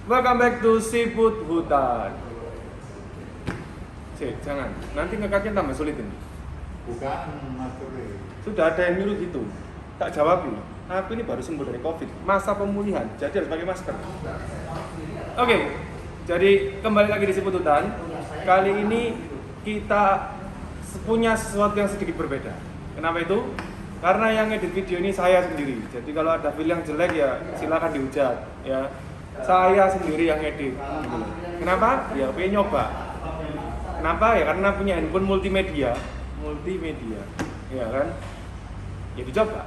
Welcome back to Siput Hutan. Cik, jangan. Nanti ngekatnya tambah sulit ini. Bukan matur. Sudah ada yang nyuruh gitu. Tak jawab ini. Aku ini baru sembuh dari COVID. Masa pemulihan, jadi harus pakai masker. Oke, jadi kembali lagi di Siput Hutan. Kali ini kita punya sesuatu yang sedikit berbeda. Kenapa itu? Karena yang edit video ini saya sendiri. Jadi kalau ada file yang jelek ya silakan dihujat ya. Saya sendiri yang edit. Kenapa? Ya pengen nyoba. Kenapa? Ya karena punya handphone multimedia, ya kan? Ya dicoba.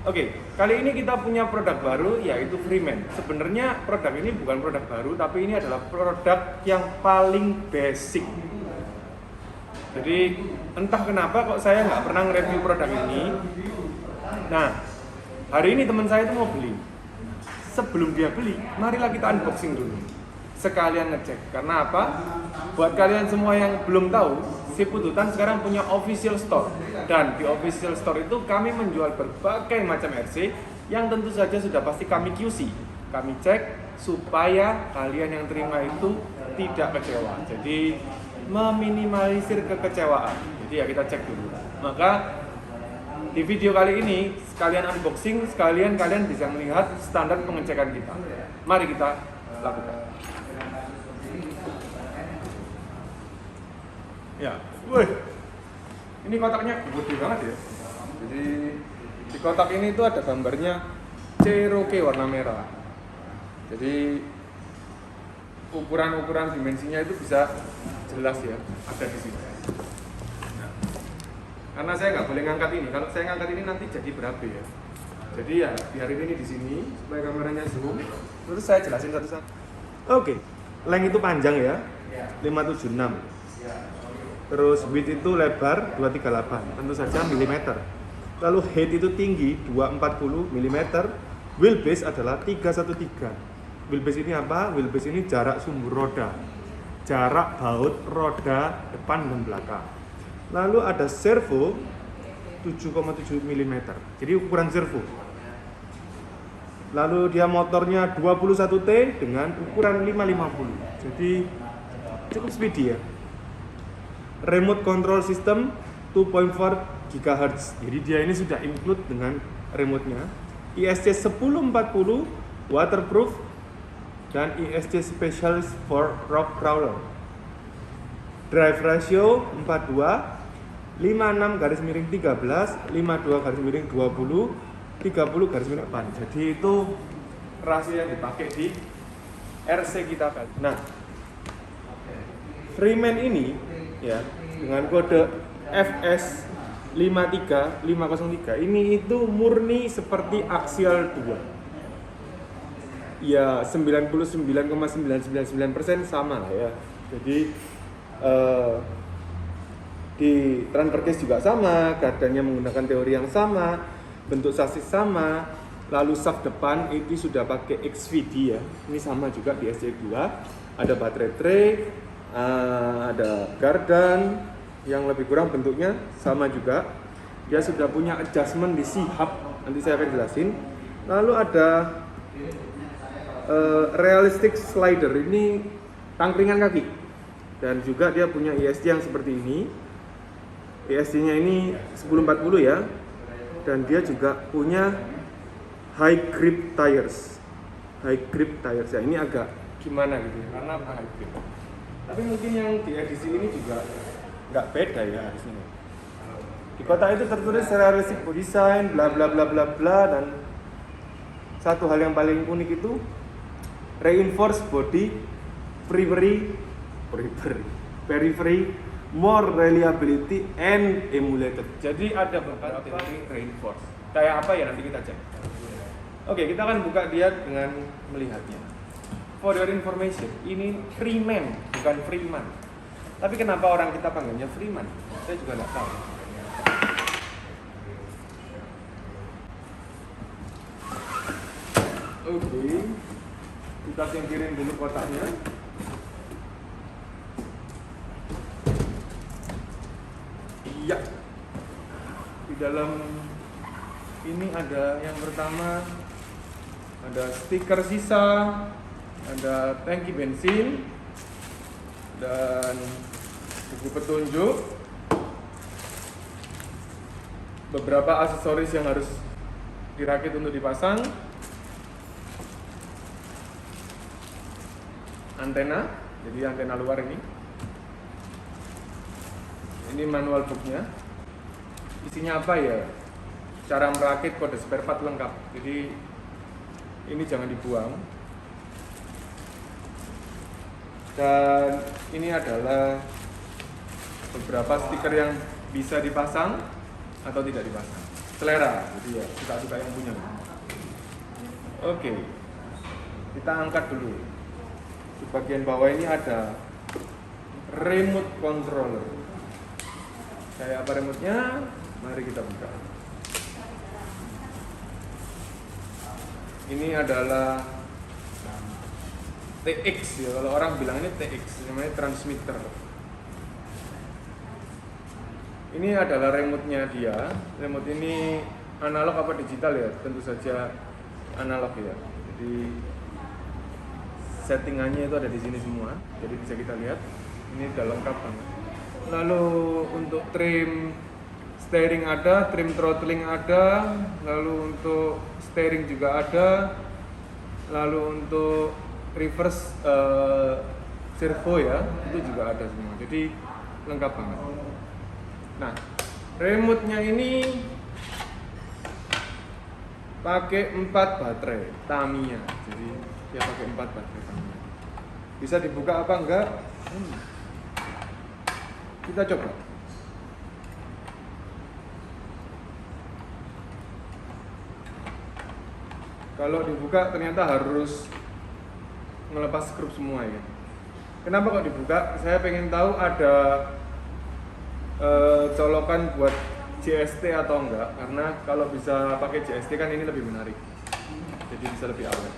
Oke, kali ini kita punya produk baru yaitu Freeman. Sebenarnya produk ini bukan produk baru, tapi ini adalah produk yang paling basic. Jadi entah kenapa kok saya nggak pernah nge-review produk ini. Nah, hari ini teman saya itu mau beli. Sebelum dia beli, marilah kita unboxing dulu. Sekalian ngecek. Karena apa? Buat kalian semua yang belum tahu, Siput Hutan sekarang punya official store. Dan di official store itu kami menjual berbagai macam RC yang tentu saja sudah pasti kami QC. Kami cek supaya kalian yang terima itu tidak kecewa. Jadi meminimalisir kekecewaan. Jadi ya kita cek dulu. Maka di video kali ini sekalian unboxing, sekalian kalian bisa melihat standar pengecekan kita. Mari kita lakukan. Ya, wih, ini kotaknya gede banget ya. Jadi di kotak ini itu ada gambarnya Cherokee warna merah. Jadi ukuran-ukuran dimensinya itu bisa jelas ya, ada di sini. Nah, karena saya nggak boleh ngangkat ini, kalau saya ngangkat ini nanti jadi berabe ya. Jadi ya biarin ini di sini supaya kameranya zoom. Terus saya jelasin satu-satu. Oke, length itu panjang ya, 576. Terus width itu lebar 238, tentu saja milimeter. Lalu height itu tinggi 240 mm. Wheelbase adalah 313. Wheelbase ini apa? Wheelbase ini jarak sumbu roda, jarak baut roda depan dan belakang. Lalu ada servo 7,7 mm. Jadi ukuran servo. Lalu dia motornya 21T dengan ukuran 550. Jadi cukup speedy ya. Remote control system 2.4 GHz. Jadi dia ini sudah include dengan remote-nya. ISC 1040 waterproof dan ISC specialist for rock crawler. Drive ratio 42, 56/13, 52/20, 30/8. Jadi itu rasio yang dipakai di RC kita kan. Nah, Freeman ini ya dengan kode FS53503 ini itu murni seperti Axial 2. Ya 99,999% sama lah ya. Jadi di transfer case juga sama, gardannya menggunakan teori yang sama, bentuk sasis sama, lalu shaft depan itu sudah pakai XVD ya. Ini sama juga di SC2. Ada baterai tray, ada gardan yang lebih kurang bentuknya sama juga. Dia sudah punya adjustment di C-hub, nanti saya akan jelasin. Lalu ada realistic slider, ini tangkringan kaki. Dan juga dia punya ISC yang seperti ini. ISC-nya ini 1040 ya. Dan dia juga punya high grip tires. High grip tires ya, ini agak gimana gitu ya, karena apa high grip. Tapi mungkin yang di edisi ini juga nggak beda ya harusnya. Di kotak itu tertulis realistic body design, bla bla bla bla bla, dan satu hal yang paling unik itu reinforced body periphery, more reliability and emulated. Jadi ada beberapa reinforced. Kayak apa ya nanti kita cek. Oke, kita akan buka dia dengan melihatnya. For your information, ini Freeman, bukan Freeman. Tapi kenapa orang kita panggilnya Freeman? Saya juga nggak tahu. Oke, kita singkirin dulu kotaknya. Iya. Di dalam ini ada yang pertama, ada stiker sisa, ada tangki bensin, dan buku petunjuk, beberapa aksesoris yang harus dirakit untuk dipasang, antena, jadi antena luar ini manual booknya. Isinya apa ya? Cara merakit, kode spare part lengkap, jadi ini jangan dibuang. Dan ini adalah beberapa stiker yang bisa dipasang atau tidak dipasang, selera, jadi ya suka-suka yang punya. Oke, kita angkat dulu. Di bagian bawah ini ada remote controller. Kayak apa remote-nya? Mari kita buka. Ini adalah TX ya, kalau orang bilang ini TX, namanya transmitter. Ini adalah remote-nya dia. Remote ini analog apa digital ya? Tentu saja analog ya. Jadi settingannya itu ada di sini semua. Jadi bisa kita lihat. Ini udah lengkap banget. Lalu untuk trim steering ada, trim throttling ada, lalu untuk steering juga ada, lalu untuk reverse servo ya, itu juga ada semua. Jadi lengkap banget. Nah, remote-nya ini pakai 4 baterai Tamiya. Jadi dia pakai 4 baterai Tamiya. Bisa dibuka apa enggak? Kita coba. Kalau dibuka ternyata harus melepas skrup semua ya. Kenapa kok dibuka? Saya pengen tahu ada colokan buat JST atau enggak. Karena kalau bisa pakai JST kan ini lebih menarik. Jadi bisa lebih awet.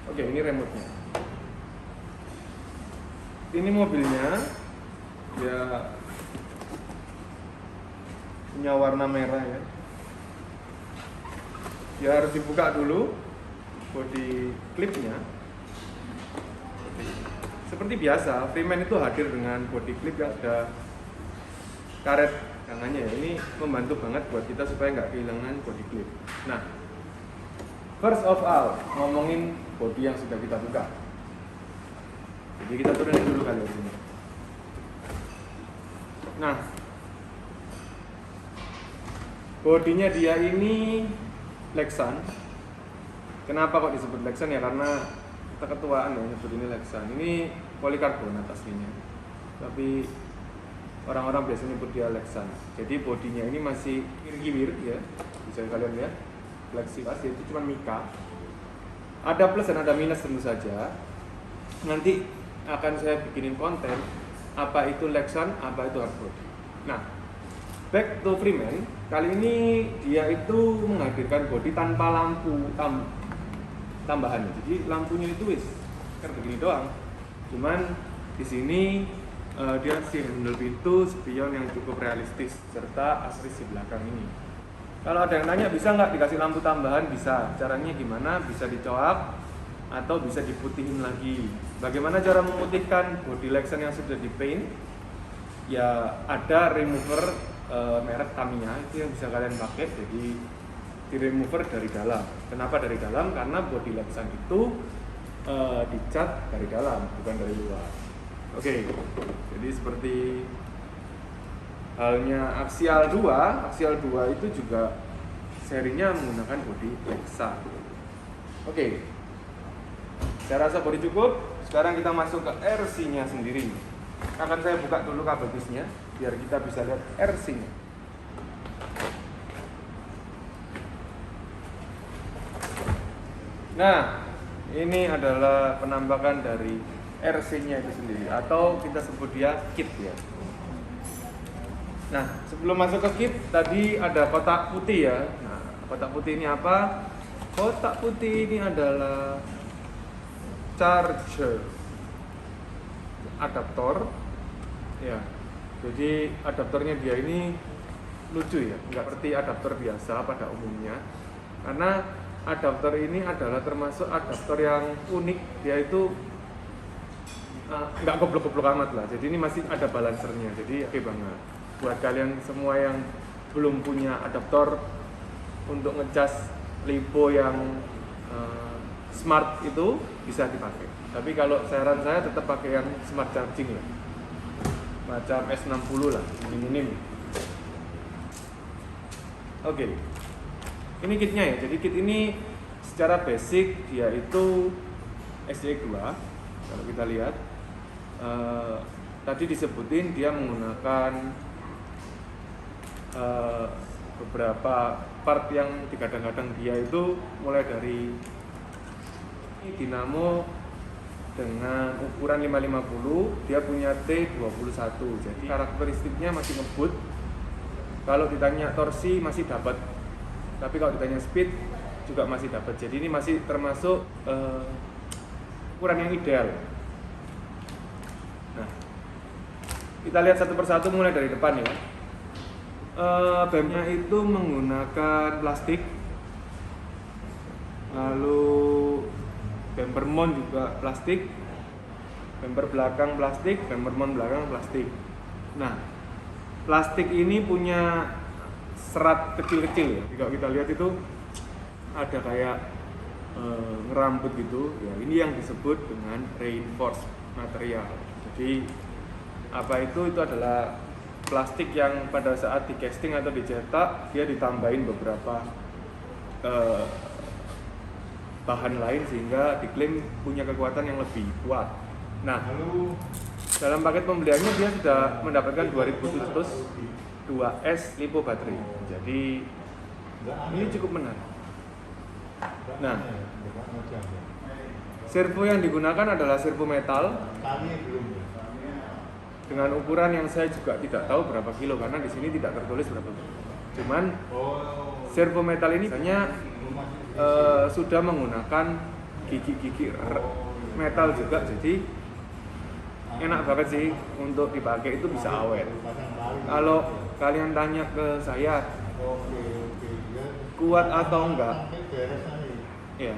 Oke, ini remote-nya. Ini mobilnya. Ya punya warna merah ya. Ya harus dibuka dulu body clipnya. Seperti biasa, Freeman itu hadir dengan body clip yang ada karet tangannya. Ini membantu banget buat kita supaya nggak kehilangan body clip. Nah, first of all, ngomongin body yang sudah kita buka. Jadi kita turunin dulu kali ini. Nah, bodinya dia ini Lexan. Kenapa kok disebut Lexan ya? Karena kita ketuaan ya nyebut ini Lexan. Ini polikarbonat aslinya, tapi orang-orang biasanya nyebut dia Lexan. Jadi bodinya ini masih kiwir ya, bisa kalian lihat. Flexipas itu cuma mika. Ada plus dan ada minus tentu saja. Nanti akan saya bikinin konten apa itu Lexan, apa itu hardboard. Nah, back to Freeman, kali ini dia itu menghadirkan bodi tanpa lampu tambahan. Jadi lampunya itu kan begini doang. Cuman di sini dia kasih handle pintu, spion yang cukup realistis serta aksesoris di belakang ini. Kalau ada yang nanya bisa nggak dikasih lampu tambahan? Bisa. Caranya gimana? Bisa dicoak atau bisa diputihin lagi. Bagaimana cara memutihkan bodi Lexan yang sudah di paint? Ya ada remover merek Tamiya itu yang bisa kalian pakai. Jadi di remover dari dalam. Kenapa dari dalam? Karena bodi Lexan itu dicat dari dalam, bukan dari luar. Oke, jadi seperti halnya Axial 2. Axial 2 itu juga serinya menggunakan bodi Lexan. Oke, saya rasa bodi cukup. Sekarang kita masuk ke RC-nya sendiri. Akan saya buka dulu kabel bisnya biar kita bisa lihat RC-nya. Nah, ini adalah penampakan dari RC-nya itu sendiri, atau kita sebut dia kit ya. Nah, sebelum masuk ke kit, tadi ada kotak putih ya. Nah, kotak putih ini apa? Kotak putih ini adalah charger adaptor ya. Jadi adaptornya dia ini lucu ya, nggak seperti adaptor biasa pada umumnya. Karena adaptor ini adalah termasuk adaptor yang unik. Dia itu nggak goblok-goblok amat lah. Jadi ini masih ada balancernya. Jadi oke banget. Buat kalian semua yang belum punya adaptor untuk ngecas LiPo yang smart itu bisa dipakai. Tapi kalau saran saya tetap pakai yang smart charging lah. Macam S60 lah, minim. Oke. Ini kitnya ya. Jadi kit ini secara basic dia itu SCX2. Kalau kita lihat tadi disebutin dia menggunakan beberapa part yang digadang-gadang dia itu mulai dari dinamo dengan ukuran 550, dia punya T21. Jadi karakteristiknya masih ngebut. Kalau ditanya torsi masih dapat. Tapi kalau ditanya speed juga masih dapat. Jadi ini masih termasuk ukuran yang ideal. Nah, kita lihat satu persatu mulai dari depan ya. BEM-nya itu menggunakan plastik. Lalu bumper mount juga plastik. Bumper belakang plastik, bumper mount belakang plastik. Nah, plastik ini punya serat kecil-kecil ya. Kalau kita lihat itu ada kayak ngerambut gitu ya. Ini yang disebut dengan reinforced material. Jadi apa itu adalah plastik yang pada saat di casting atau dicetak dia ditambahin beberapa bahan lain sehingga diklaim punya kekuatan yang lebih kuat. Nah, dalam paket pembeliannya dia sudah mendapatkan 2700 2S LiPo baterai. Jadi ini cukup menarik. Nah, servo yang digunakan adalah servo metal dengan ukuran yang saya juga tidak tahu berapa kilo karena di sini tidak tertulis berapa kilo. Cuman servo metal ini hanya sudah menggunakan gigi-gigi metal juga, jadi enak banget sih untuk dipakai, itu bisa awet. Kalau kalian tanya ke saya kuat atau enggak, ya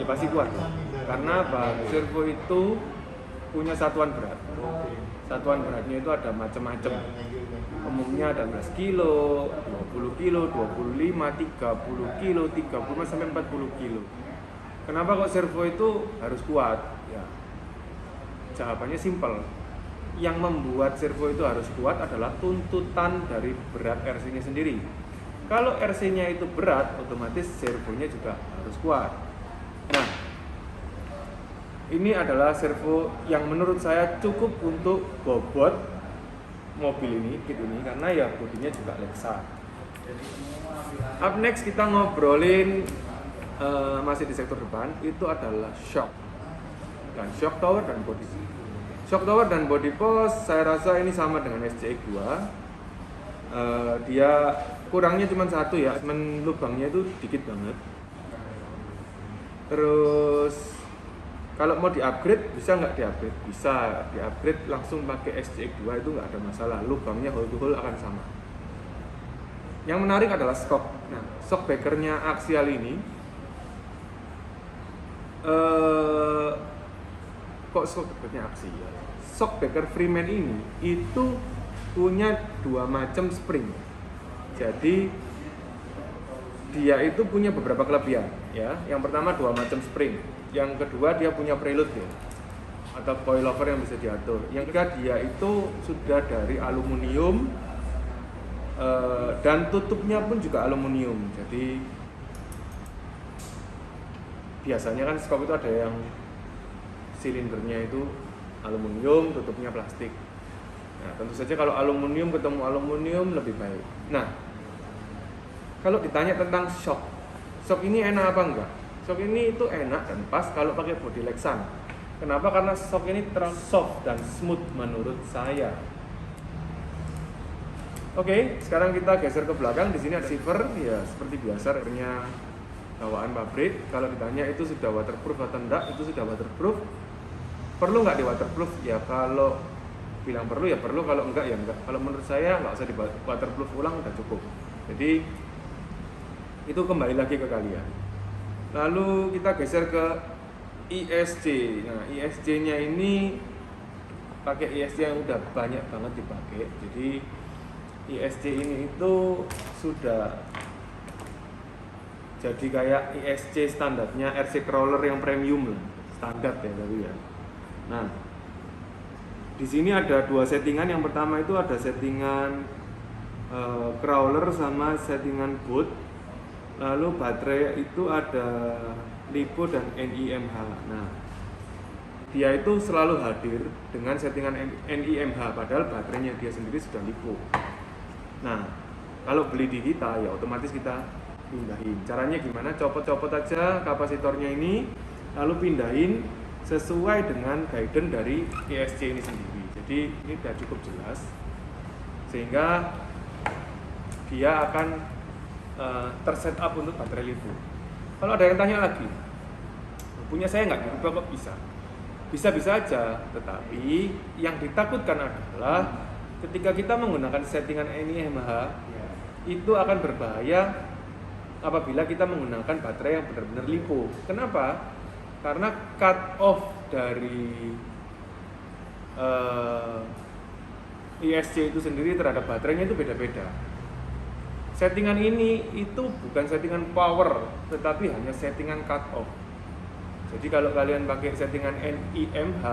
pasti kuat. Karena apa? Servo itu punya satuan berat. Satuan beratnya itu ada macam-macam. Umumnya ada 11 kilo, 20 kilo, 25, 30 kilo, 35 sampai 40 kilo. Kenapa kok servo itu harus kuat? Ya, jawabannya simpel. Yang membuat servo itu harus kuat adalah tuntutan dari berat RC-nya sendiri. Kalau RC-nya itu berat, otomatis servonya juga harus kuat. Nah, ini adalah servo yang menurut saya cukup untuk bobot mobil ini, kit ini, karena ya bodinya juga Lexus. Up next kita ngobrolin masih di sektor depan, itu adalah shock dan shock tower dan body. Shock tower dan body post saya rasa ini sama dengan SCX2. Dia kurangnya cuma satu ya, lubangnya itu dikit banget. Terus kalau mau di-upgrade, bisa nggak di-upgrade? Bisa di-upgrade langsung pakai SCX2, itu nggak ada masalah. Lubangnya hole to hole akan sama. Yang menarik adalah shock. Nah, shock breaker-nya aksial ini kok shock breaker-nya aksial? Shock breaker Freeman ini itu punya dua macam spring. Jadi dia itu punya beberapa kelebihan ya. Yang pertama dua macam spring. Yang kedua dia punya preload ya, atau coilover yang bisa diatur. Yang ketiga dia itu sudah dari aluminium dan tutupnya pun juga aluminium. Jadi biasanya kan skop itu ada yang silindernya itu aluminium, tutupnya plastik. Nah, tentu saja kalau aluminium ketemu aluminium lebih baik. Nah, kalau ditanya tentang shock ini enak apa enggak? Shock ini itu enak dan pas kalau pakai bodi Lexan. Kenapa? Karena shock ini terlalu soft dan smooth menurut saya. Oke, sekarang kita geser ke belakang. Di sini ada receiver, ya seperti biasa, resernya bawaan pabrik. Kalau ditanya itu sudah waterproof atau enggak, itu sudah waterproof. Perlu nggak di waterproof? Ya kalau bilang perlu ya perlu, kalau enggak ya enggak. Kalau menurut saya nggak usah di waterproof ulang, udah cukup. Jadi Itu kembali lagi ke kalian. Lalu kita geser ke ISC. Nah, ISC-nya ini pakai ISC yang udah banyak banget dipakai. Jadi ISC ini itu sudah jadi kayak ISC standarnya RC crawler yang premium lah, standar ya tapi ya. Nah, di sini ada dua settingan. Yang pertama itu ada settingan crawler sama settingan boot. Lalu baterai itu ada LiPo dan NIMH. Nah, dia itu selalu hadir dengan settingan NIMH padahal baterainya dia sendiri sudah LiPo. Nah, kalau beli di kita ya otomatis kita pindahin. Caranya gimana? Copot-copot aja kapasitornya ini, lalu pindahin sesuai dengan guidance dari ISC ini sendiri. Jadi ini sudah cukup jelas, sehingga dia akan terset up untuk baterai LiPo. Kalau ada yang tanya lagi, punya saya nggak dirubah kok bisa? Bisa-bisa aja, tetapi yang ditakutkan adalah ketika kita menggunakan settingan NIMH itu akan berbahaya apabila kita menggunakan baterai yang benar-benar LiPo. Kenapa? Karena cut off dari ISC itu sendiri terhadap baterainya itu beda-beda. Settingan ini itu bukan settingan power, tetapi hanya settingan cut off. Jadi kalau kalian pakai settingan NIMH,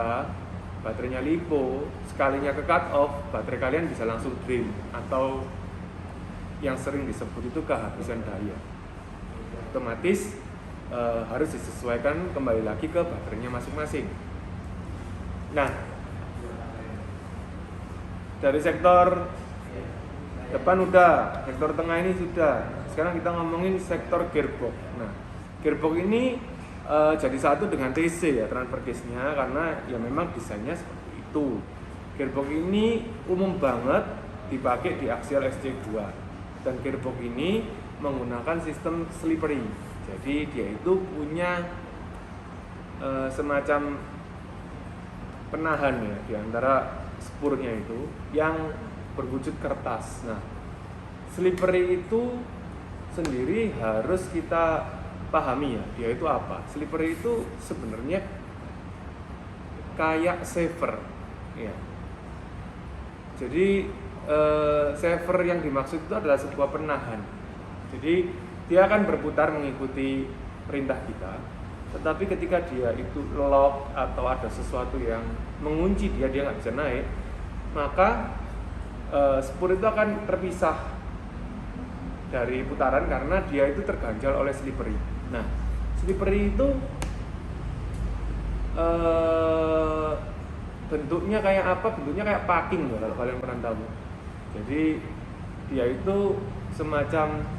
baterainya LiPo, sekalinya ke cut off, baterai kalian bisa langsung drain atau yang sering disebut itu kehabisan daya. Otomatis harus disesuaikan kembali lagi ke baterainya masing-masing. Nah, dari sektor depan udah, sektor tengah ini sudah. Sekarang kita ngomongin sektor gearbox. Nah, gearbox ini jadi satu dengan TC ya, transfer case-nya, karena ya memang desainnya seperti itu. Gearbox ini umum banget dipakai di axial SC2. Dan gearbox ini menggunakan sistem slippery. Jadi dia itu punya semacam penahan ya di antara spurnya itu yang berwujud kertas. Nah, slippery itu sendiri harus kita pahami ya, dia itu apa? Slippery itu sebenarnya kayak saver ya. Jadi saver yang dimaksud itu adalah sebuah penahan. Jadi dia akan berputar mengikuti perintah kita, tetapi ketika dia itu lock atau ada sesuatu yang mengunci dia nggak bisa naik, maka spur itu akan terpisah dari putaran karena dia itu terganjal oleh slippery. Nah, slippery itu bentuknya kayak apa? Bentuknya kayak packing ya kalau kalian pernah tahu. Jadi dia itu semacam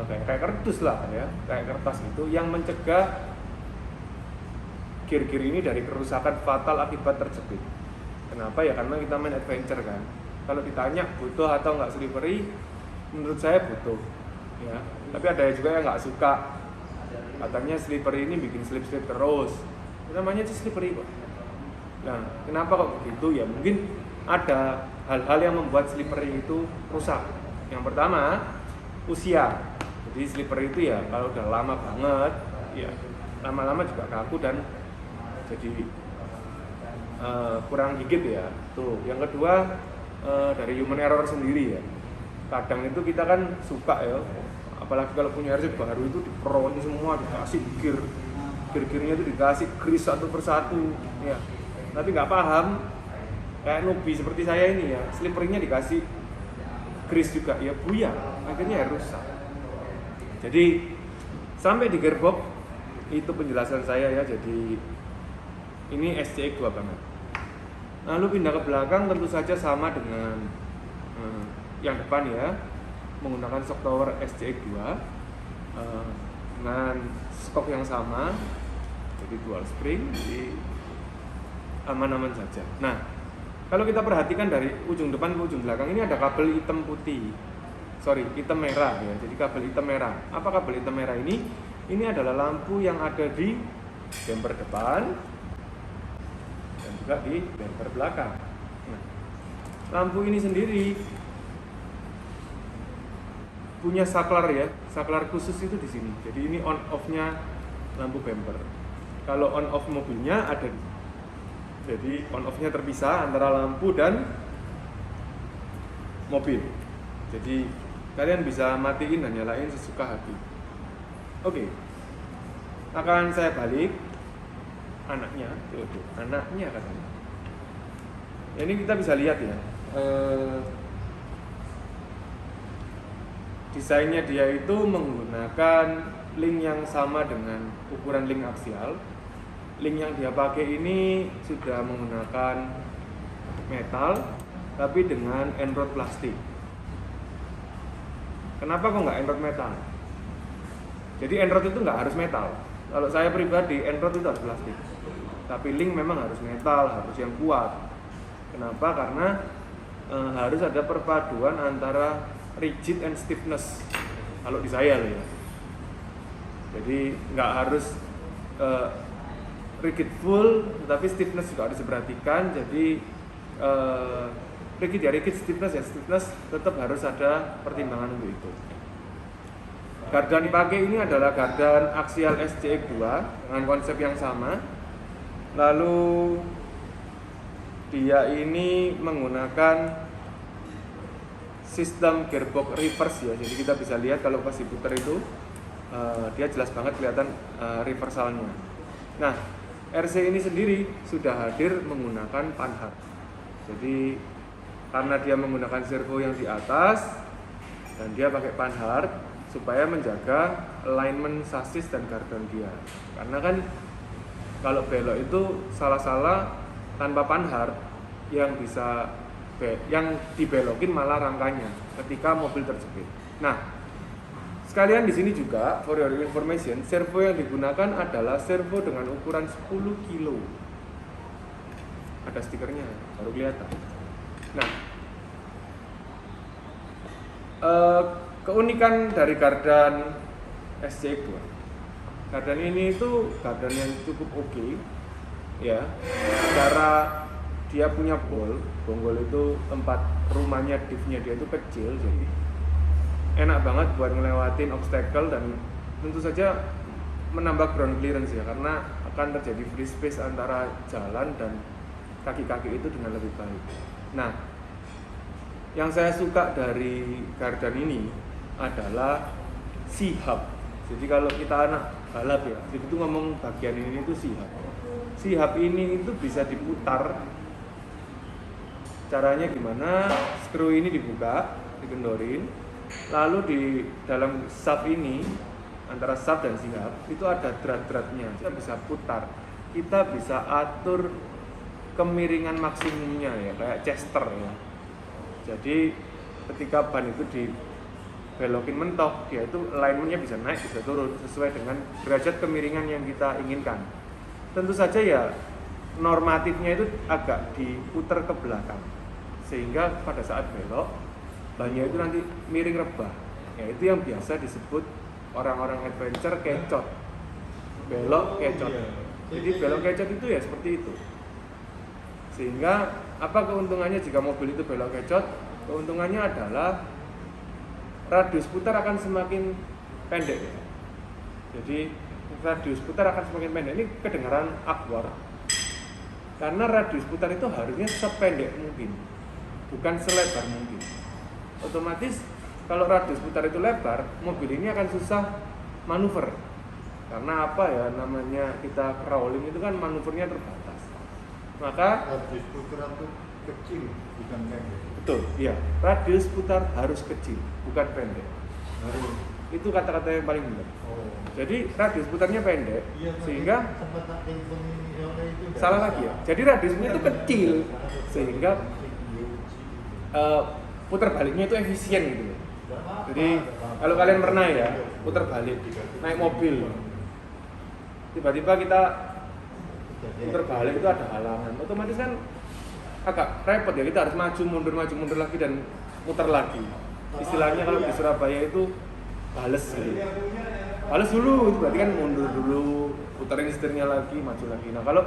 kayak kardus lah ya, kayak kertas itu yang mencegah gear-gear ini dari kerusakan fatal akibat terjepit. Kenapa ya? Karena kita main adventure kan. Kalau ditanya butuh atau nggak slippery, menurut saya butuh ya. Tapi ada juga yang nggak suka, katanya slippery ini bikin slip-slip terus. Namanya sih slippery kok. Nah, kenapa kok begitu? Ya mungkin ada hal-hal yang membuat slippery itu rusak. Yang pertama, usia. Jadi slippery itu ya kalau udah lama banget, ya lama-lama juga kaku dan jadi kurang gigit ya. Tuh. Yang kedua dari human error sendiri ya. Kadang itu kita kan suka ya, apalagi kalau punya RC baru itu diperoni semua, dikasih gear-gearnya itu dikasih grease satu persatu ya. Tapi nggak paham, kayak newbie seperti saya ini ya, slippery-nya dikasih grease juga ya buyar, akhirnya ya rusak. Jadi sampai di gearbox itu penjelasan saya ya. Jadi ini SCX 2 banget. Lalu pindah ke belakang tentu saja sama dengan yang depan ya, menggunakan shock tower SCX 2 dengan stok yang sama, jadi dual spring, jadi aman-aman saja. Nah, kalau kita perhatikan dari ujung depan ke ujung belakang ini ada kabel hitam merah ya. Jadi kabel hitam merah. Apa kabel hitam merah ini? Ini adalah lampu yang ada di bumper depan dan juga di bumper belakang. Nah, lampu ini sendiri punya saklar ya, saklar khusus itu di sini. Jadi ini on off-nya lampu bumper. Kalau on off mobilnya ada, jadi on off-nya terpisah antara lampu dan mobil. Jadi kalian bisa matiin dan nyalain sesuka hati. Oke, akan saya balik anaknya, tuh, anaknya katanya. Ini kita bisa lihat ya. Desainnya dia itu menggunakan link yang sama dengan ukuran link aksial. Link yang dia pakai ini sudah menggunakan metal tapi dengan enrod plastik. Kenapa kok nggak enrod metal? Jadi enrod itu nggak harus metal. Kalau saya pribadi enrod itu harus plastik. Tapi link memang harus metal, harus yang kuat. Kenapa? Karena harus ada perpaduan antara rigid and stiffness. Kalau di saya loh ya. Jadi nggak harus rigid full, tetapi stiffness juga harus diperhatikan. Jadi rigid ya rigid, stiffness ya stiffness, tetap harus ada pertimbangan untuk itu. Gardan dipakai ini adalah gardan aksial SCX2 dengan konsep yang sama. Lalu dia ini menggunakan sistem gearbox reverse ya. Jadi kita bisa lihat kalau pas diputar itu dia jelas banget kelihatan reversalnya. Nah, RC ini sendiri sudah hadir menggunakan panhard. Jadi karena dia menggunakan servo yang di atas dan dia pakai panhard supaya menjaga alignment sasis dan gardan dia. Karena kan kalau belok itu salah-salah tanpa panhard yang bisa yang dibelokin malah rangkanya ketika mobil terjepit. Nah, sekalian di sini juga for your information, servo yang digunakan adalah servo dengan ukuran 10 kilo. Ada stikernya, baru kelihatan. Nah, keunikan dari gardan SCX2. Gardan ini itu gardan yang cukup oke, ya. Secara dia punya bonggol itu tempat rumahnya diff-nya dia itu kecil, jadi enak banget buat ngelewatin obstacle dan tentu saja menambah ground clearance ya, karena akan terjadi free space antara jalan dan kaki-kaki itu dengan lebih baik. Nah, yang saya suka dari gardan ini adalah C-hub. Jadi kalau kita anak balap ya, jadi itu ngomong bagian ini itu C-hub. C-hub ini itu bisa diputar. Caranya gimana? Skru ini dibuka, dikendorin, lalu di dalam sub ini antara sub dan C-hub itu ada drat-dratnya. Kita bisa putar, kita bisa atur kemiringan maksimumnya ya, kayak Chester ya. Jadi ketika ban itu dibelokin mentok, dia itu alignmentnya bisa naik, bisa turun sesuai dengan derajat kemiringan yang kita inginkan. Tentu saja ya normatifnya itu agak diputar ke belakang, sehingga pada saat belok bannya itu nanti miring rebah. Ya itu yang biasa disebut orang-orang adventure kecot, belok kecot. Jadi belok kecot itu ya seperti itu. Sehingga apa keuntungannya jika mobil itu belok kecot? Keuntungannya adalah radius putar akan semakin pendek ya. Jadi radius putar akan semakin pendek. Ini kedengaran awkward karena radius putar itu harusnya sependek mungkin, bukan selebar mungkin. Otomatis kalau radius putar itu lebar, mobil ini akan susah manuver. Karena apa ya, namanya kita crawling itu kan manuvernya terbatas. Maka radius putar itu kecil, bukan pendek. Betul, iya. Radius putar harus kecil, bukan pendek. Harus. Itu kata-kata yang paling benar. Oh. Jadi radius putarnya pendek, Iya, sehingga sempat telepon ini oleh itu. salah lagi ya. Jadi radiusnya itu kecil, sehingga putar baliknya itu efisien gitu loh. Jadi kalau kalian pernah ya putar balik naik mobil, tiba-tiba kita putar balik itu ada halangan, otomatis kan agak repot ya, kita harus maju mundur lagi dan muter lagi. Istilahnya kalau di Surabaya itu bales gitu. Bales dulu, itu berarti kan mundur dulu, puterin setirnya lagi, maju lagi. Nah kalau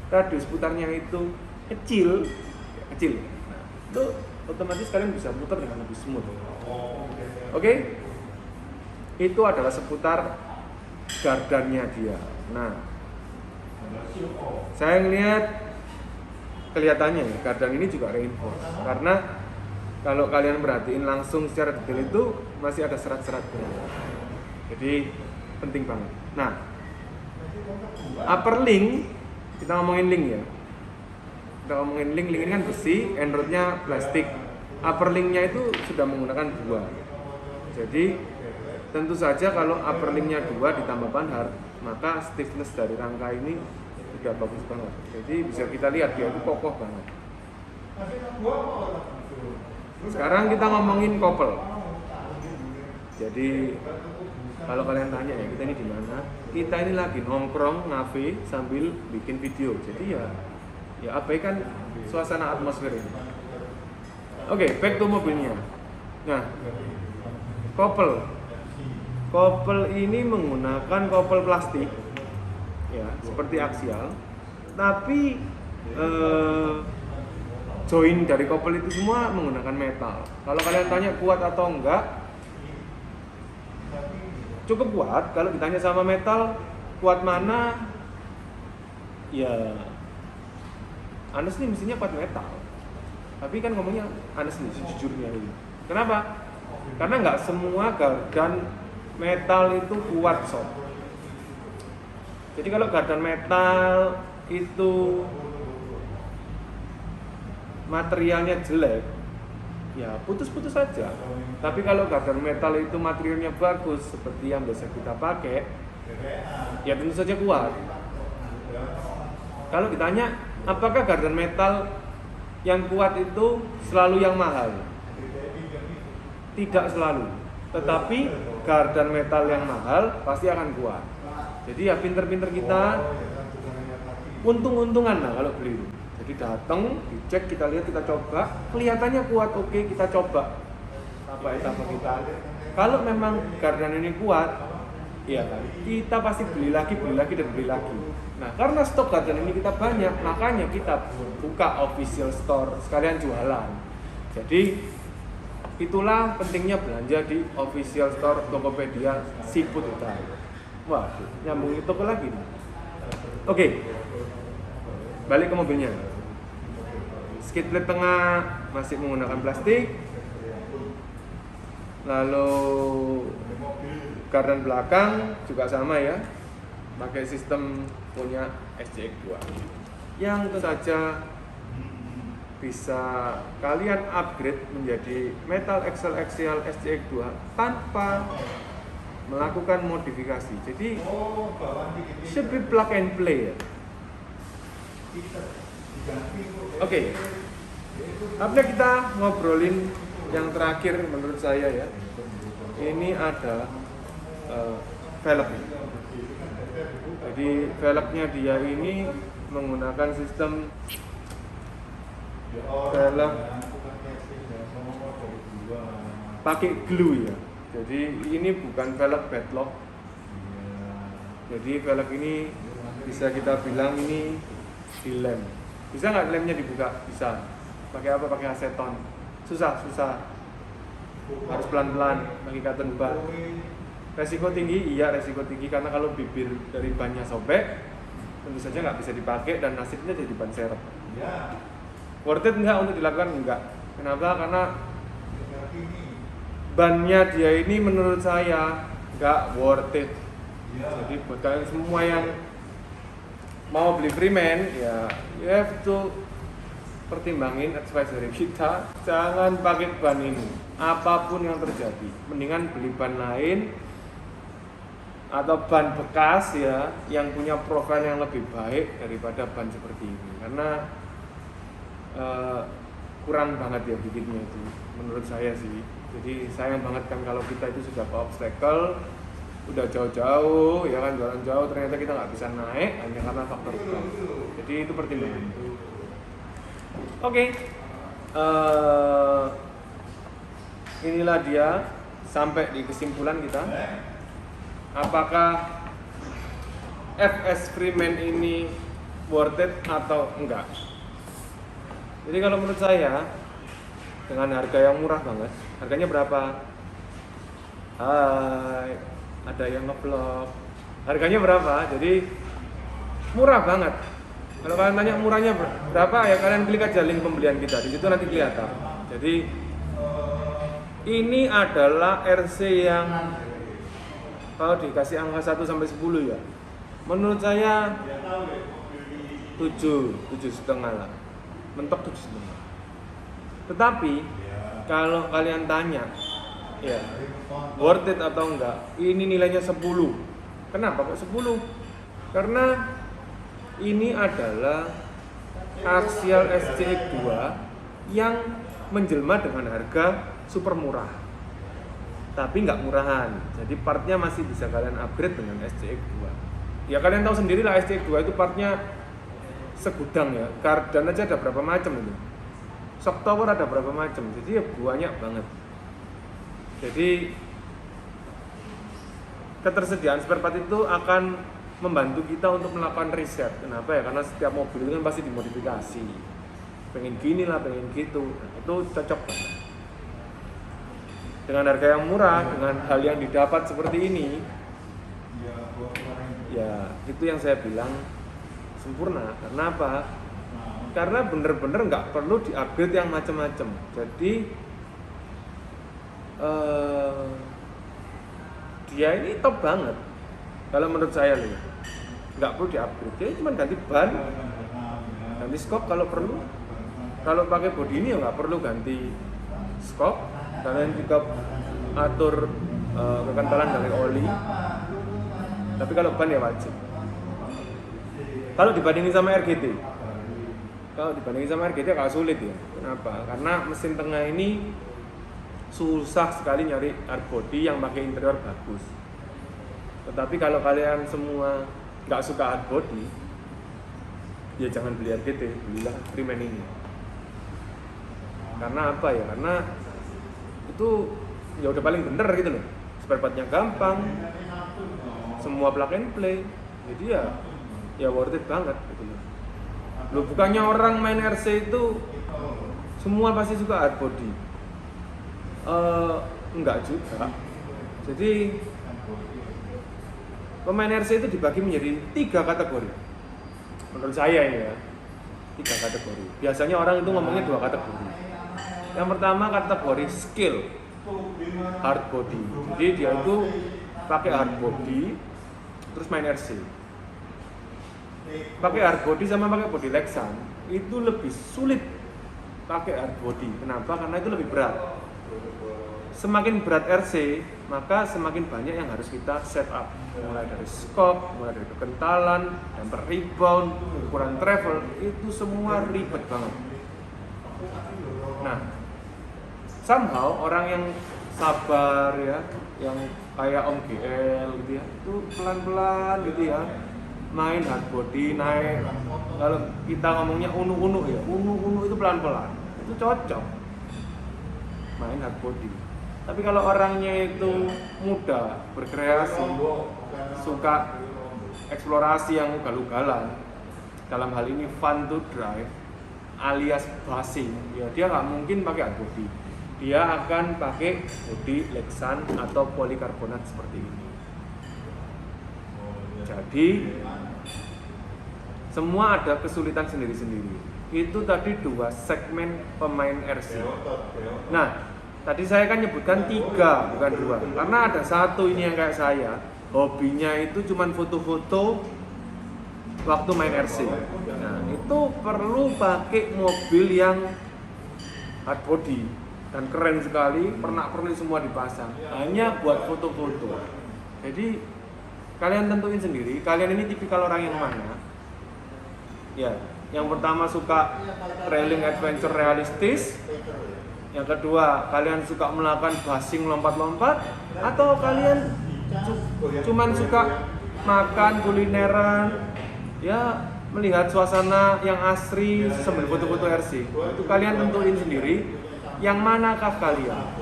radius putarnya itu kecil, nah, itu otomatis kalian bisa putar dengan lebih smooth. Oke? itu adalah seputar gardannya dia. Nah, saya ngelihat kelihatannya ya, gardan ini juga reinforce karena kalau kalian perhatiin langsung secara detail itu masih ada serat-seratnya. Jadi penting banget. Nah, upper link, kita ngomongin link ya. Kita ngomongin link ini kan besi, end rodnya plastik. Upper linknya itu sudah menggunakan 2. Jadi tentu saja kalau upper linknya 2 ditambah panhard, maka stiffness dari rangka ini sudah bagus banget. Jadi bisa kita lihat dia itu kokoh banget. Sekarang kita ngomongin couple. Jadi kalau kalian tanya ya, kita ini di mana? Kita ini lagi nongkrong, ngafe sambil bikin video. Jadi ya abaikan suasana atmosfer ini. Oke, back to mobilnya. Nah, couple ini menggunakan couple plastik, ya seperti aksial. Tapi join dari couple itu semua menggunakan metal. Kalau kalian tanya kuat atau enggak, cukup kuat. Kalau ditanya sama metal, kuat mana? Ya, honestly mestinya kuat metal. Tapi kan ngomongnya honestly, sejujurnya ini. Kenapa? Karena nggak semua gardan metal itu kuat sob. Jadi kalau gardan metal itu materialnya jelek, ya putus-putus saja. Tapi kalau gardan metal itu materialnya bagus seperti yang biasa kita pakai, ya tentu saja kuat. Kalau ditanya apakah gardan metal yang kuat itu selalu yang mahal? Tidak selalu. Tetapi gardan metal yang mahal pasti akan kuat. Jadi ya pinter-pinter kita, untung-untungan lah kalau beli. Jadi datang, dicek, kita lihat, kita coba, kelihatannya kuat, oke, kita coba apa etapa kita. Kalau memang gardan ini kuat, iya kan, kita pasti beli lagi dan beli lagi. Nah, karena stok gardan ini kita banyak, makanya kita buka official store sekalian jualan. Jadi itulah pentingnya belanja di official store Tokopedia Seafood Utara. Wah, nyambung itu toko lagi. Oke, balik ke mobilnya. Skid plate tengah masih menggunakan plastik. Lalu gardan belakang juga sama ya, pakai sistem punya SCX2 yang tentu saja bisa kalian upgrade menjadi metal XL SCX2 tanpa melakukan modifikasi. Jadi should be plug and play ya. Oke. Update kita ngobrolin yang terakhir menurut saya ya. Ini ada velg. Jadi velgnya dia ini menggunakan sistem velg pakai glue ya. Jadi ini bukan velg bedlock. Jadi velg ini bisa kita bilang ini dilem. Bisa nggak lemnya dibuka? Bisa. Pakai apa? Pakai aseton. Susah. Harus pelan-pelan pakai cotton bud. Resiko tinggi, iya resiko tinggi karena kalau bibir dari bannya sobek, tentu saja nggak bisa dipakai dan nasibnya jadi ban serep. Worth it nggak untuk dilakukan? Enggak. Kenapa? Karena bannya dia ini menurut saya nggak worth it. Jadi buat kalian semua yang mau beli Freeman, ya you have to pertimbangin advisory kita, jangan pakai ban ini apapun yang terjadi. Mendingan beli ban lain atau ban bekas ya yang punya profil yang lebih baik daripada ban seperti ini, karena kurang banget ya bikinnya itu menurut saya sih. Jadi sayang banget kan kalau kita itu sudah ke obstacle, udah jauh-jauh ya kan, jalan jauh ternyata kita nggak bisa naik hanya karena faktor ban. Jadi itu pertimbangan. Oke. Inilah dia sampai di kesimpulan kita. Apakah FS Freeman ini worth it atau enggak? Jadi kalau menurut saya dengan harga yang murah banget, harganya berapa? Hai, ada yang nge-vlog. Harganya berapa? Jadi murah banget. Kalau kalian tanya murahnya berapa ya kalian klik aja link pembelian kita. Di situ nanti kelihatan. Jadi ini adalah RC yang kalau dikasih angka 1 sampai 10 ya. Menurut saya 7,5 lah. Mentok 7,5. Tetapi kalau kalian tanya ya worth it atau enggak, ini nilainya 10. Kenapa kok 10? Karena ini adalah Axial SCX2 yang menjelma dengan harga super murah, tapi nggak murahan. Jadi partnya masih bisa kalian upgrade dengan SCX2. Ya kalian tahu sendiri lah SCX2 itu partnya segudang ya. Kardan aja ada berapa macam itu. Shock tower ada berapa macam. Jadi ya banyak banget. Jadi ketersediaan spare part itu akan membantu kita untuk melakukan riset. Kenapa ya? Karena setiap mobil itu kan pasti dimodifikasi. Pengen gini lah, pengen gitu. Nah, itu cocok banget. Dengan harga yang murah, dengan hal yang didapat seperti ini, ya itu yang saya bilang sempurna. Karena apa? Karena bener-bener nggak perlu di-upgrade yang macam-macam. Jadi dia ini top banget. Kalau menurut saya nih, nggak perlu di-upgrade. Dia cuma ganti ban, ganti skop kalau perlu. Kalau pakai bodi ini ya nggak perlu ganti skop. Kalian juga atur kekentalan dari oli. Tapi kalau ban ya wajib. Kalau dibandingin sama RGT, agak sulit ya. Kenapa? Karena mesin tengah ini susah sekali nyari hardbody yang pakai interior bagus. Tetapi kalau kalian semua nggak suka hardbody, ya jangan beli RGT, belilah Freeman ini. Karena apa ya? Karena itu ya udah paling bener gitu loh. Spare partnya gampang, semua plug and play, jadi ya worth it banget gitu loh. Loh bukannya orang main RC itu semua pasti suka hardbody? Enggak juga. Jadi pemain RC itu dibagi menjadi 3 kategori. Menurut saya ini ya, 3 kategori. Biasanya orang itu ngomongnya 2 kategori. Yang pertama kategori skill hard body. Jadi dia itu pakai hard body terus main RC. Pakai hard body sama pakai body Lexan itu lebih sulit pakai hard body. Kenapa? Karena itu lebih berat. Semakin berat RC, maka semakin banyak yang harus kita set up. Mulai dari scope, mulai dari kekentalan, damper rebound, ukuran travel, itu semua ribet banget. Nah, somehow orang yang sabar ya, yang kayak Om GL gitu ya, itu pelan-pelan gitu ya, main hard body, naik. Kalau kita ngomongnya unu-unu ya, unu-unu itu pelan-pelan, itu cocok main hard body. Tapi kalau orangnya itu muda, berkreasi, suka eksplorasi yang ugal-ugalan, dalam hal ini fun to drive alias basing, ya dia nggak mungkin pakai hard body. Dia akan pakai body Lexan atau polikarbonat seperti ini. Jadi semua ada kesulitan sendiri-sendiri. Itu tadi 2 segmen pemain RC. Nah, tadi saya kan nyebutkan 3 bukan 2. Karena ada satu ini yang kayak saya, hobinya itu cuman foto-foto waktu main RC. Nah, itu perlu pakai mobil yang hard body dan keren sekali, pernak-pernik semua dipasang hanya buat foto-foto. Jadi kalian tentuin sendiri, kalian ini tipikal orang yang mana? Ya, yang pertama suka trailing adventure realistis. Yang kedua, kalian suka melakukan basing lompat-lompat, atau kalian cuman suka makan kulineran, ya melihat suasana yang asri sambil foto-foto RC. Itu kalian tentuin sendiri yang manakah kalian.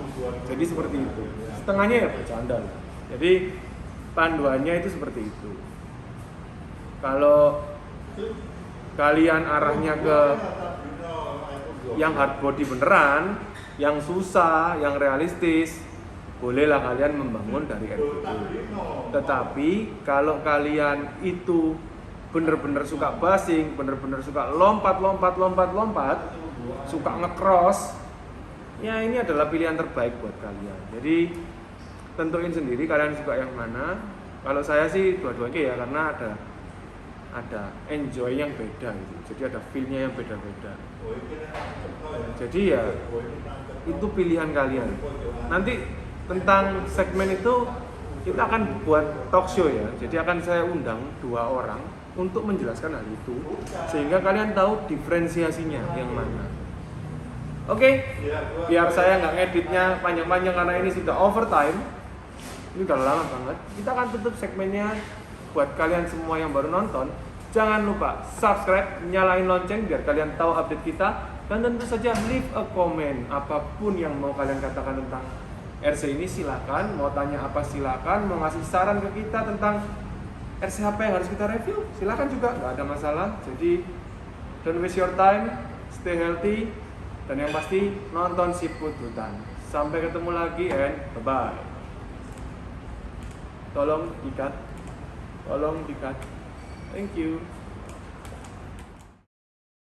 Jadi seperti itu. Setengahnya ya bercanda. Jadi panduannya itu seperti itu. Kalau kalian arahnya ke yang hard body beneran, yang susah, yang realistis, bolehlah kalian membangun dari RPU. Tetapi kalau kalian itu bener-bener suka basing, bener-bener suka lompat, suka ngecross, ya ini adalah pilihan terbaik buat kalian. Jadi tentuin sendiri kalian suka yang mana. Kalau saya sih dua-duanya ya, karena ada enjoy yang beda gitu. Jadi ada feel-nya yang beda-beda. Jadi ya itu pilihan kalian. Nanti tentang segmen itu kita akan buat talk show ya. Jadi akan saya undang 2 orang untuk menjelaskan hal itu sehingga kalian tahu diferensiasinya yang mana. Oke, biar saya nggak ngeditnya panjang-panjang karena ini sudah overtime. Ini udah lama banget. Kita akan tutup segmennya buat kalian semua yang baru nonton. Jangan lupa subscribe, nyalain lonceng biar kalian tahu update kita, dan tentu saja leave a comment apapun yang mau kalian katakan tentang RC ini silakan, mau tanya apa silakan, mau ngasih saran ke kita tentang RC apa yang harus kita review silakan juga, nggak ada masalah. Jadi don't waste your time, stay healthy, dan yang pasti nonton Siput Hutan. Sampai ketemu lagi and bye bye. Tolong dikat, thank you.